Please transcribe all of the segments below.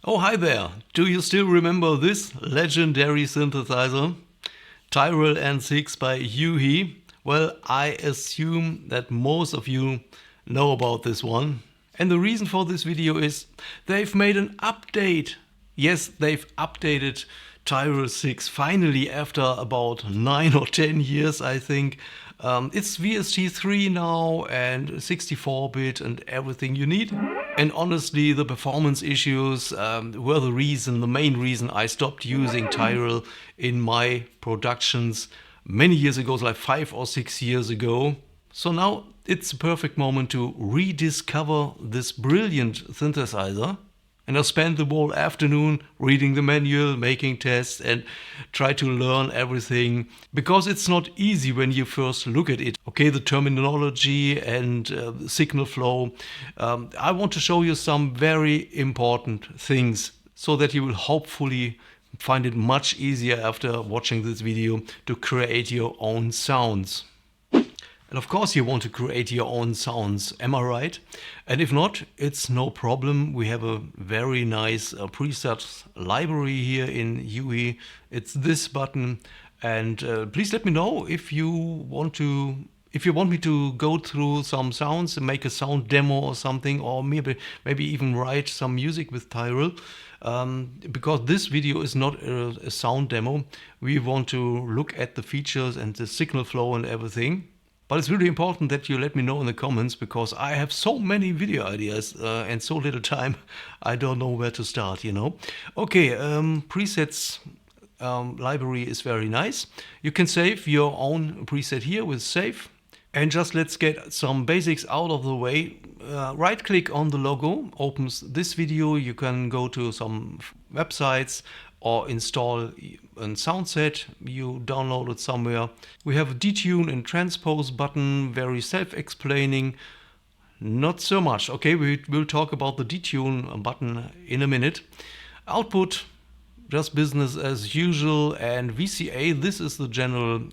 Oh, hi there! Do you still remember this legendary synthesizer? Tyrell N6 by UHE? Well, I assume that most of you know about this one. And the reason for this video is they've made an update. Yes, they've updated Tyrell 6 finally after about 9 or 10 years, I think. It's VST3 now and 64-bit and everything you need. And honestly, the performance issues were the main reason I stopped using Tyrell in my productions many years ago, like 5 or 6 years ago. So now it's the perfect moment to rediscover this brilliant synthesizer. And I spent the whole afternoon reading the manual, making tests and try to learn everything. Because it's not easy when you first look at it. Okay, the terminology and signal flow. I want to show you some very important things so that you will hopefully find it much easier after watching this video to create your own sounds. And of course you want to create your own sounds, am I right? And if not, it's no problem. We have a very nice preset library here in UHE. It's this button. And please let me know if you want me to go through some sounds and make a sound demo or something, or maybe even write some music with Tyrell. Because this video is not a sound demo. We want to look at the features and the signal flow and everything. But it's really important that you let me know in the comments, because I have so many video ideas and so little time, I don't know where to start, you know. Okay, presets library is very nice. You can save your own preset here with save. And just let's get some basics out of the way. Right click on the logo, opens this video. You can go to some websites or install a sound set you downloaded somewhere. We have a detune and transpose button, very self-explaining. Not so much. Okay, we will talk about the detune button in a minute. Output, just business as usual. And VCA, this is the general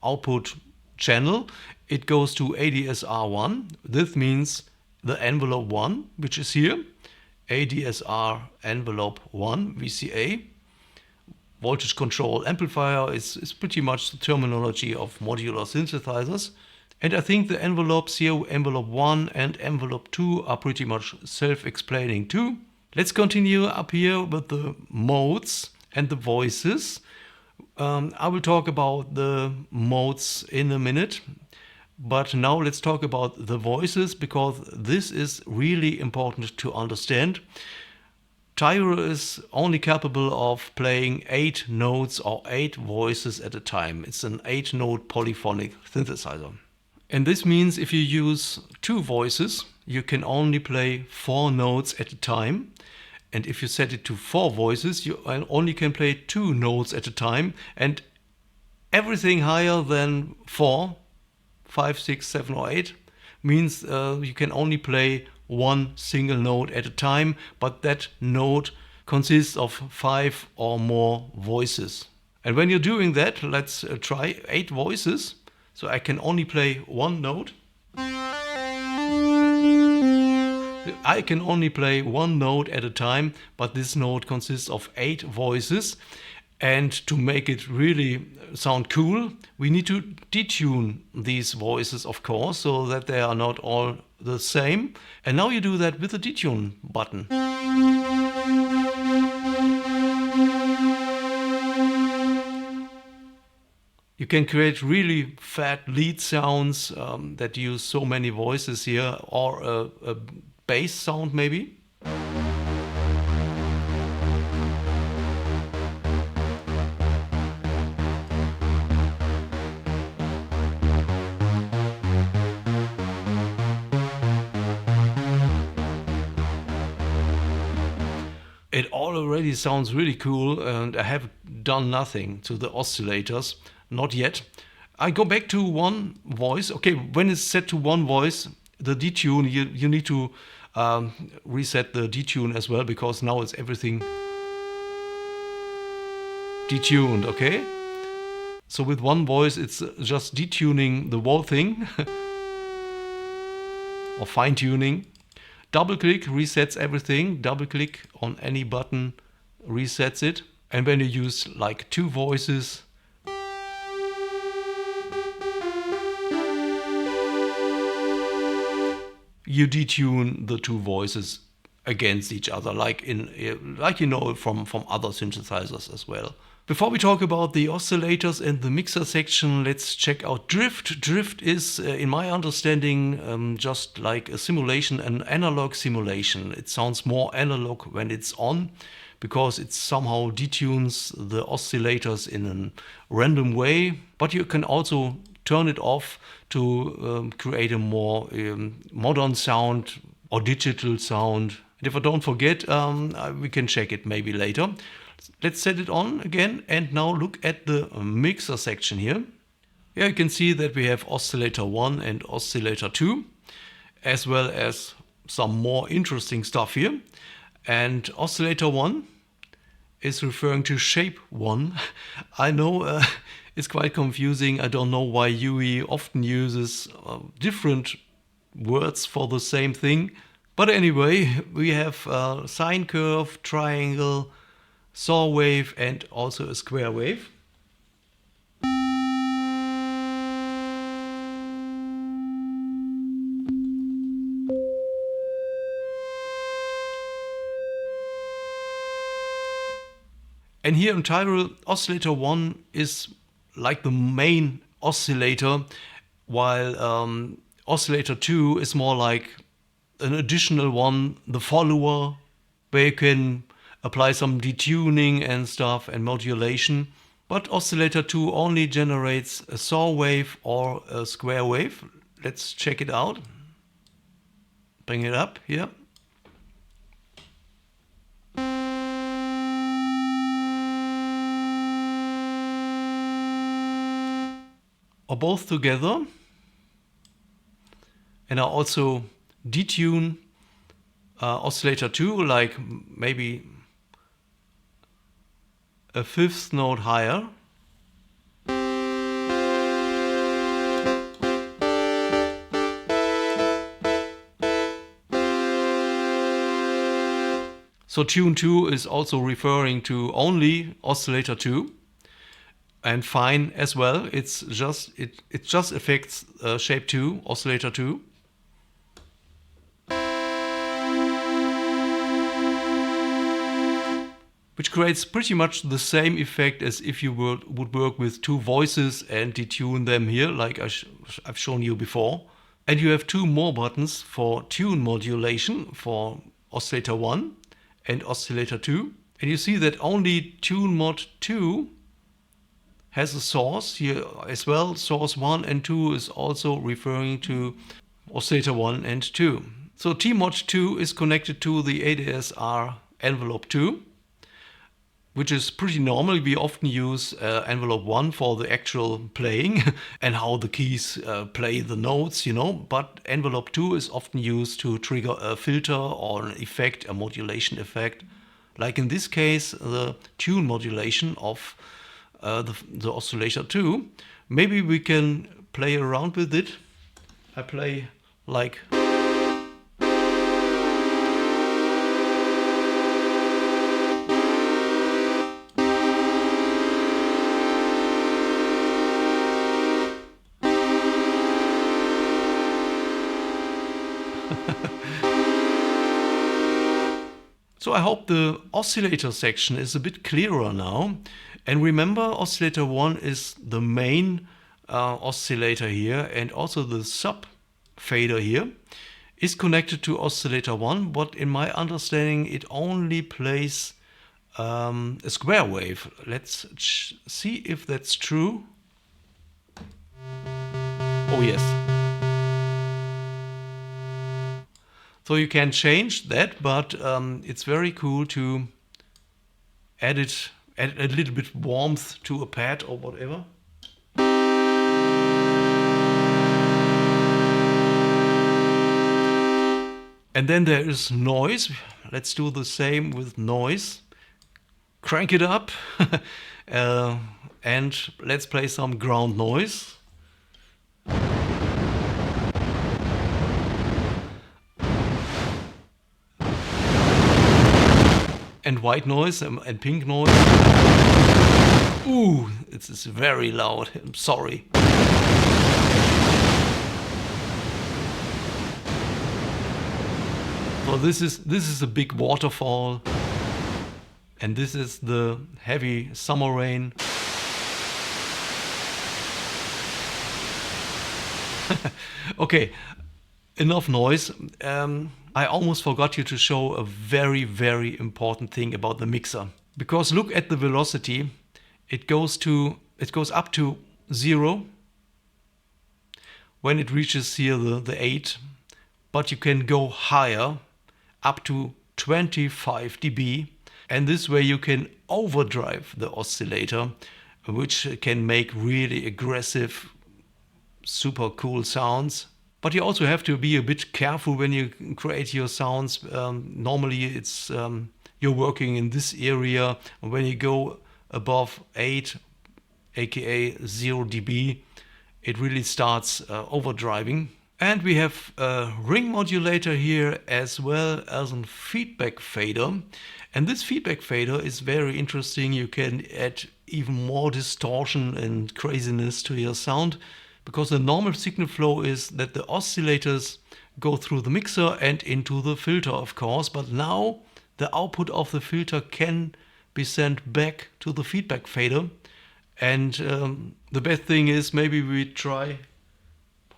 output channel. It goes to ADSR1. This means the envelope 1, which is here. ADSR envelope 1 VCA. Voltage control amplifier is pretty much the terminology of modular synthesizers. And I think the envelopes here, envelope 1 and envelope 2, are pretty much self-explaining too. Let's continue up here with the modes and the voices. I will talk about the modes in a minute. But now let's talk about the voices, because this is really important to understand. Tyrell is only capable of playing 8 notes or 8 voices at a time. It's an 8-note polyphonic synthesizer. And this means if you use 2 voices, you can only play 4 notes at a time. And if you set it to 4 voices, you only can play 2 notes at a time. And everything higher than 4, 5, 6, 7 or 8 means you can only play 1 single note at a time, but that note consists of 5 or more voices. And when you're doing that, let's try 8 voices. So I can only play 1 note. I can only play 1 note at a time, but this note consists of 8 voices. And to make it really sound cool, we need to detune these voices, of course, so that they are not all the same. And now you do that with the detune button. You can create really fat lead sounds that use so many voices here, or a bass sound maybe. It already sounds really cool, and I have done nothing to the oscillators, not yet. I go back to 1 voice. Okay, when it's set to 1 voice, the detune, you need to reset the detune as well, because now it's everything detuned, okay? So with 1 voice, it's just detuning the whole thing, or fine-tuning. Double click resets everything. Double click on any button resets it. And when you use like two voices, you detune the two voices against each other, like you know from other synthesizers as well. Before we talk about the oscillators and the mixer section, let's check out drift. Drift is, in my understanding, just like a simulation, an analog simulation. It sounds more analog when it's on, because it somehow detunes the oscillators in a random way. But you can also turn it off to create a more modern sound or digital sound. And if I don't forget, we can check it maybe later. Let's set it on again, and now look at the mixer section here. Here you can see that we have oscillator 1 and oscillator 2, as well as some more interesting stuff here. And oscillator 1 is referring to shape 1. I know it's quite confusing. I don't know why UE often uses different words for the same thing. But anyway, we have sine curve, triangle, saw wave, and also a square wave. And here in Tyrell, oscillator 1 is like the main oscillator, while oscillator 2 is more like an additional one, the follower, where you can apply some detuning and stuff and modulation. But oscillator 2 only generates a saw wave or a square wave. Let's check it out. Bring it up here. Or both together. And I also detune oscillator 2, like maybe a fifth note higher. So tune 2 is also referring to only oscillator 2. And fine as well. It just affects shape 2, oscillator 2. Which creates pretty much the same effect as if you would work with two voices and detune them here, like I've shown you before. And you have two more buttons for tune modulation for oscillator 1 and oscillator 2. And you see that only tune mod 2 has a source here as well. Source 1 and 2 is also referring to oscillator 1 and 2. So T-mod 2 is connected to the ADSR envelope 2, which is pretty normal. We often use envelope 1 for the actual playing and how the keys play the notes, you know. But envelope 2 is often used to trigger a filter or an effect, a modulation effect. Like in this case, the tune modulation of the oscillator 2. Maybe we can play around with it. I play like... So I hope the oscillator section is a bit clearer now. And remember, oscillator 1 is the main oscillator here, and also the sub fader here is connected to oscillator 1, but in my understanding it only plays a square wave. Let's see if that's true. Oh yes. So you can change that, but it's very cool to add a little bit warmth to a pad or whatever. And then there is noise. Let's do the same with noise. Crank it up and let's play some ground noise. and white noise and pink noise. Ooh, it's very loud. I'm sorry. So this is a big waterfall, and this is the heavy summer rain. Okay, enough noise. I almost forgot you to show a very, very important thing about the mixer. Because look at the velocity. It goes up to 0 when it reaches here the 8, but you can go higher up to 25 dB, and this way you can overdrive the oscillator, which can make really aggressive, super cool sounds. But you also have to be a bit careful when you create your sounds. Normally it's you're working in this area, and when you go above 8, aka 0 dB, it really starts overdriving. And we have a ring modulator here as well as a feedback fader. And this feedback fader is very interesting. You can add even more distortion and craziness to your sound, because the normal signal flow is that the oscillators go through the mixer and into the filter, of course. But now the output of the filter can be sent back to the feedback fader. And the best thing is, maybe we try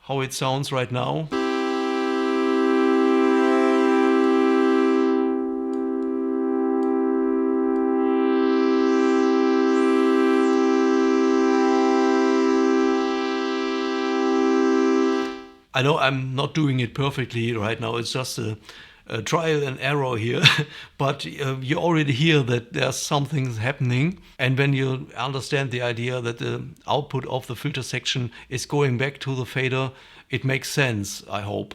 how it sounds right now. I know I'm not doing it perfectly right now, it's just a trial and error here, but you already hear that there's something happening, and when you understand the idea that the output of the filter section is going back to the fader, it makes sense, I hope.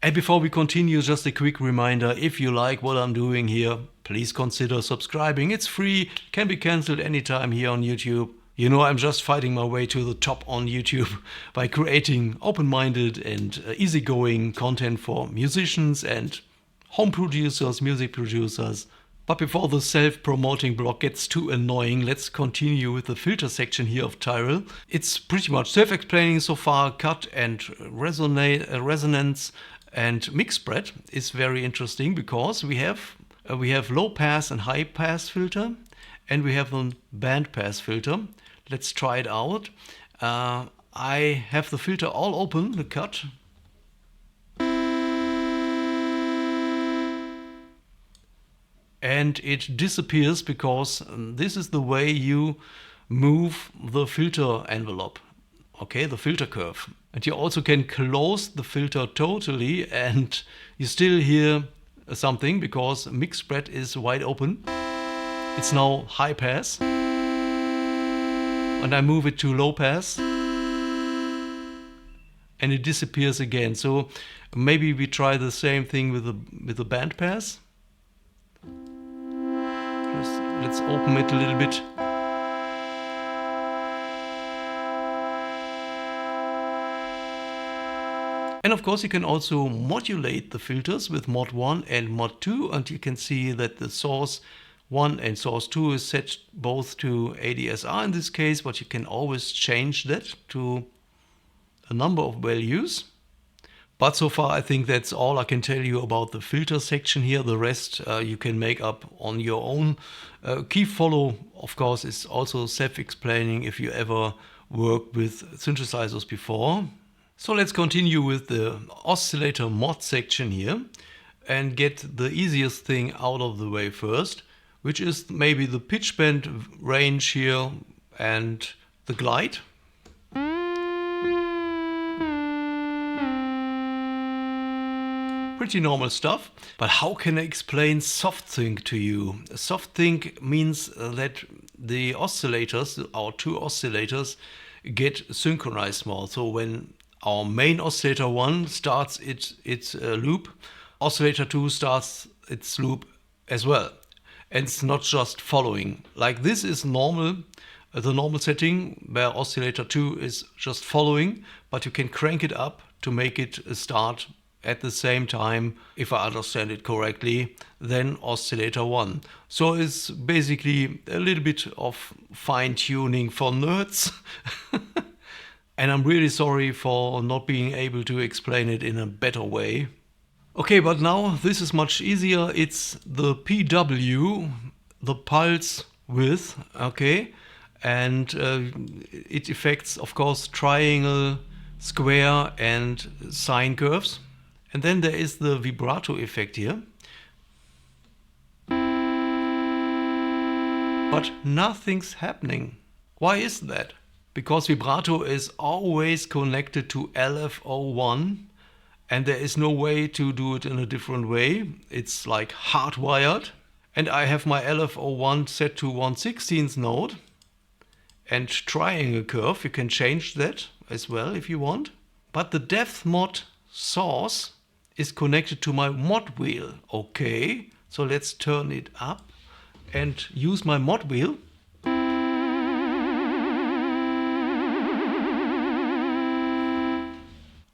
And before we continue, just a quick reminder, if you like what I'm doing here, please consider subscribing. It's free, can be cancelled anytime here on YouTube. You know, I'm just fighting my way to the top on YouTube by creating open-minded and easygoing content for musicians and home producers, music producers. But before the self-promoting block gets too annoying, let's continue with the filter section here of Tyrell. It's pretty much self-explaining so far. Cut and resonance and mix spread is very interesting, because we have low pass and high pass filter, and we have a band pass filter. Let's try it out. I have the filter all open, the cut. And it disappears, because this is the way you move the filter envelope, okay, the filter curve. And you also can close the filter totally, and you still hear something, because mix spread is wide open. It's now high pass, and I move it to low pass, and it disappears again. So maybe we try the same thing with the band pass. Let's open it a little bit. And of course you can also modulate the filters with Mod 1 and Mod 2, and you can see that the source 1 and source 2 is set both to ADSR in this case, but you can always change that to a number of values. But so far I think that's all I can tell you about the filter section here. The rest you can make up on your own. Key follow, of course, is also self-explaining if you ever worked with synthesizers before. So let's continue with the oscillator mod section here and get the easiest thing out of the way first, which is maybe the pitch bend range here and the glide. Pretty normal stuff, but how can I explain soft sync to you? Soft sync means that the oscillators, our two oscillators, get synchronized more. So when our main oscillator 1 starts its loop, oscillator 2 starts its loop as well. And it's not just following. Like this is normal, the normal setting where oscillator 2 is just following, but you can crank it up to make it start at the same time, if I understand it correctly, than oscillator 1. So it's basically a little bit of fine-tuning for nerds. And I'm really sorry for not being able to explain it in a better way. Okay, but now this is much easier. It's the PW, the pulse width, okay? And it affects, of course, triangle, square and sine curves. And then there is the vibrato effect here. But nothing's happening. Why is that? Because vibrato is always connected to LFO1 and there is no way to do it in a different way. It's like hardwired. And I have my LFO1 set to 1/16th note. And triangle curve, you can change that as well if you want. But the depth mod source is connected to my mod wheel. Okay, so let's turn it up and use my mod wheel.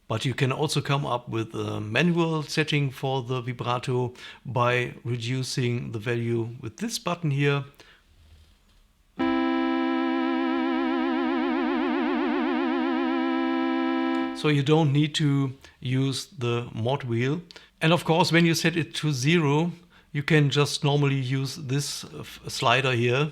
But you can also come up with a manual setting for the vibrato by reducing the value with this button here. So you don't need to use the mod wheel. And of course, when you set it to 0, you can just normally use this slider here.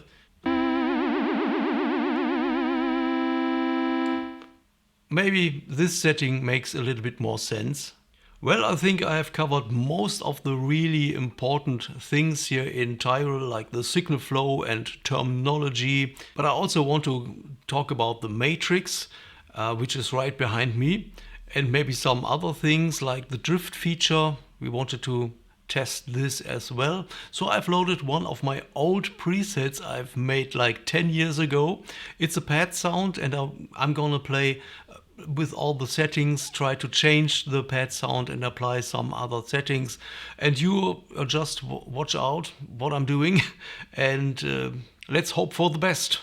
Maybe this setting makes a little bit more sense. Well, I think I have covered most of the really important things here in Tyrell, like the signal flow and terminology. But I also want to talk about the matrix, which is right behind me, and maybe some other things like the drift feature. We wanted to test this as well. So I've loaded one of my old presets I've made like 10 years ago. It's a pad sound and I'm gonna play with all the settings, try to change the pad sound and apply some other settings. And you just watch out what I'm doing and let's hope for the best.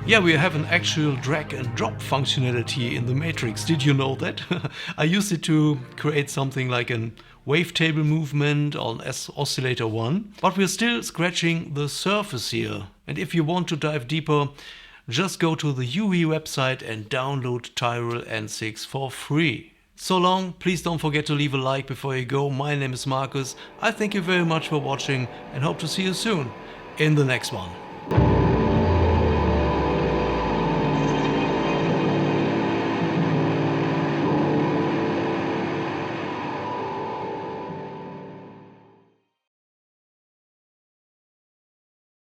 Yeah, we have an actual drag and drop functionality in the Matrix. Did you know that? I used it to create something like an wavetable movement on Oscillator 1, but we're still scratching the surface here. And if you want to dive deeper, just go to the UE website and download Tyrell N6 for free. So long, please don't forget to leave a like before you go. My name is Marcus. I thank you very much for watching and hope to see you soon in the next one.